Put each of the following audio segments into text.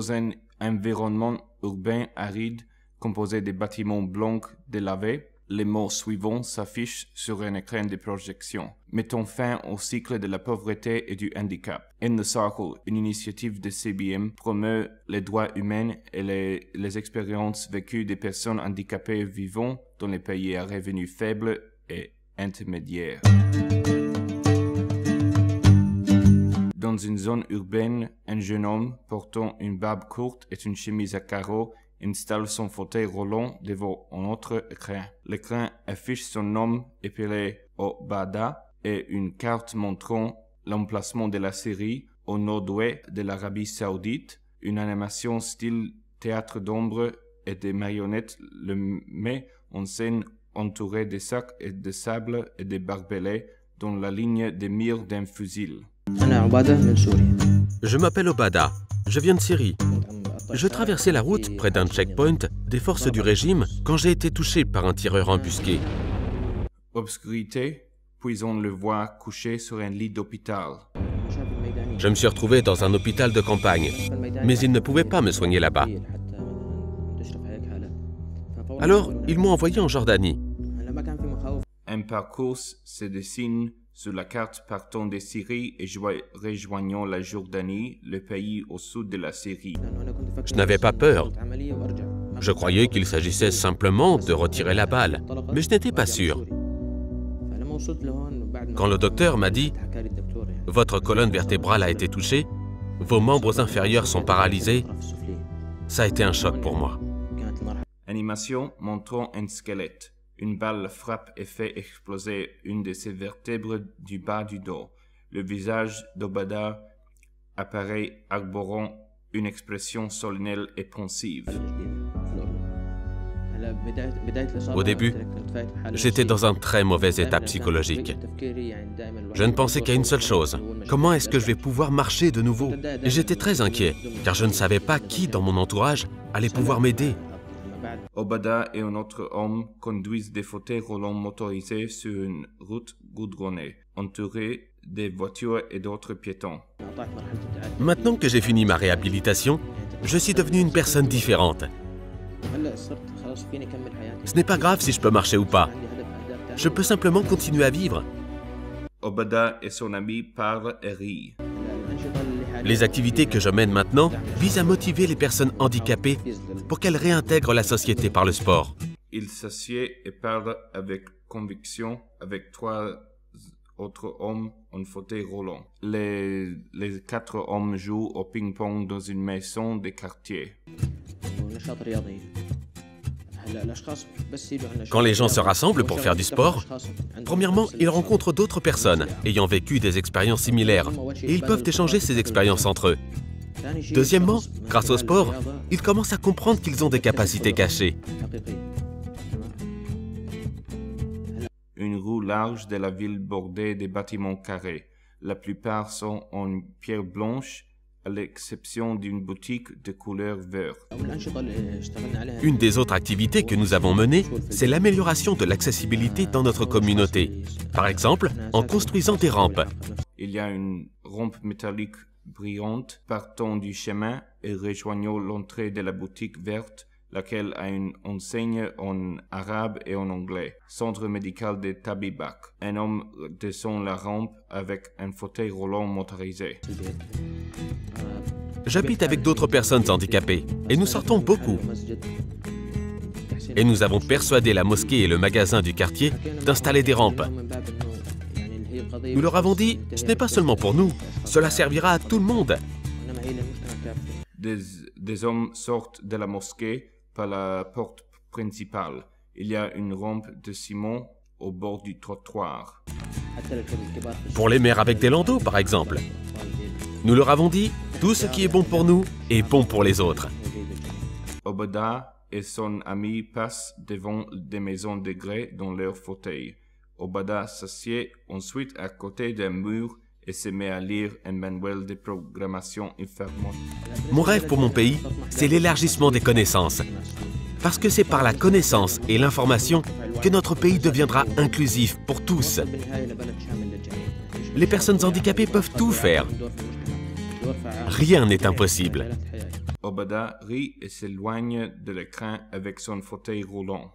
Dans un environnement urbain aride composé de bâtiments blancs délavés, les mots suivants s'affichent sur un écran de projection. Mettons fin au cycle de la pauvreté et du handicap. In the Circle, une initiative de CBM, promeut les droits humains et les expériences vécues des personnes handicapées vivant dans les pays à revenus faibles et intermédiaires. Dans une zone urbaine, un jeune homme portant une barbe courte et une chemise à carreaux installe son fauteuil roulant devant un autre écran. L'écran affiche son nom épelé Obada et une carte montrant l'emplacement de la Syrie au nord-ouest de l'Arabie Saoudite. Une animation style théâtre d'ombre et de marionnettes le met en scène entouré de sacs et de sable et de barbelés dans la ligne des mires d'un fusil. Je m'appelle Obada, je viens de Syrie. Je traversais la route près d'un checkpoint des forces du régime quand j'ai été touché par un tireur embusqué. Obscurité, puis on le voit couché sur un lit d'hôpital. Je me suis retrouvé dans un hôpital de campagne, mais ils ne pouvaient pas me soigner là-bas. Alors, ils m'ont envoyé en Jordanie. Un parcours se dessine sur la carte partant de Syrie et rejoignant la Jordanie, le pays au sud de la Syrie. Je n'avais pas peur. Je croyais qu'il s'agissait simplement de retirer la balle, mais je n'étais pas sûr. Quand le docteur m'a dit « Votre colonne vertébrale a été touchée, vos membres inférieurs sont paralysés », ça a été un choc pour moi. Animation montrant un squelette. Une balle frappe et fait exploser une de ses vertèbres du bas du dos. Le visage d'Obada apparaît arborant une expression solennelle et pensive. Au début, j'étais dans un très mauvais état psychologique. Je ne pensais qu'à une seule chose. Comment est-ce que je vais pouvoir marcher de nouveau? Et j'étais très inquiet, car je ne savais pas qui dans mon entourage allait pouvoir m'aider. Obada et un autre homme conduisent des fauteuils roulants motorisés sur une route goudronnée, entourée des voitures et d'autres piétons. Maintenant que j'ai fini ma réhabilitation, je suis devenu une personne différente. Ce n'est pas grave si je peux marcher ou pas. Je peux simplement continuer à vivre. Obada et son ami parlent et rient. Les activités que je mène maintenant visent à motiver les personnes handicapées pour qu'elles réintègrent la société par le sport. Il s'assied et parle avec conviction avec trois autres hommes en fauteuil roulant. Les 4 hommes jouent au ping-pong dans une maison de quartier. Quand les gens se rassemblent pour faire du sport, premièrement, ils rencontrent d'autres personnes ayant vécu des expériences similaires et ils peuvent échanger ces expériences entre eux. Deuxièmement, grâce au sport, ils commencent à comprendre qu'ils ont des capacités cachées. Une rue large de la ville bordée de bâtiments carrés. La plupart sont en pierre blanche, à l'exception d'une boutique de couleur vert. Une des autres activités que nous avons menées, c'est l'amélioration de l'accessibilité dans notre communauté. Par exemple, en construisant des rampes. Il y a une rampe métallique brillante partant du chemin et rejoignant l'entrée de la boutique verte, laquelle a une enseigne en arabe et en anglais. Centre médical de Tabibak. Un homme descend la rampe avec un fauteuil roulant motorisé. J'habite avec d'autres personnes handicapées et nous sortons beaucoup. Et nous avons persuadé la mosquée et le magasin du quartier d'installer des rampes. Nous leur avons dit, ce n'est pas seulement pour nous, cela servira à tout le monde. Des hommes sortent de la mosquée par la porte principale. Il y a une rampe de ciment au bord du trottoir. Pour les mères avec des landaux, par exemple. Nous leur avons dit, tout ce qui est bon pour nous est bon pour les autres. Obada et son ami passent devant des maisons de grès dans leur fauteuil. Obada s'assied ensuite à côté d'un mur et se met à lire un manuel de programmation informatique. Mon rêve pour mon pays, c'est l'élargissement des connaissances. Parce que c'est par la connaissance et l'information que notre pays deviendra inclusif pour tous. Les personnes handicapées peuvent tout faire. Rien n'est impossible. Obada rit et s'éloigne de l'écran avec son fauteuil roulant.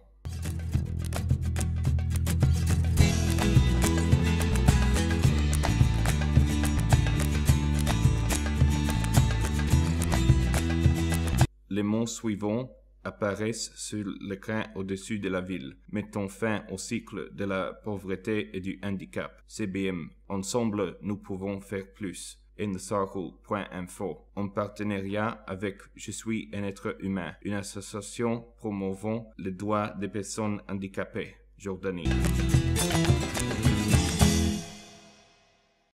Les mots suivants apparaissent sur l'écran au-dessus de la ville, mettant fin au cycle de la pauvreté et du handicap. CBM. Ensemble, nous pouvons faire plus. InTheCircle.info. En partenariat avec Je suis un être humain, une association promouvant les droits des personnes handicapées. Jordanie.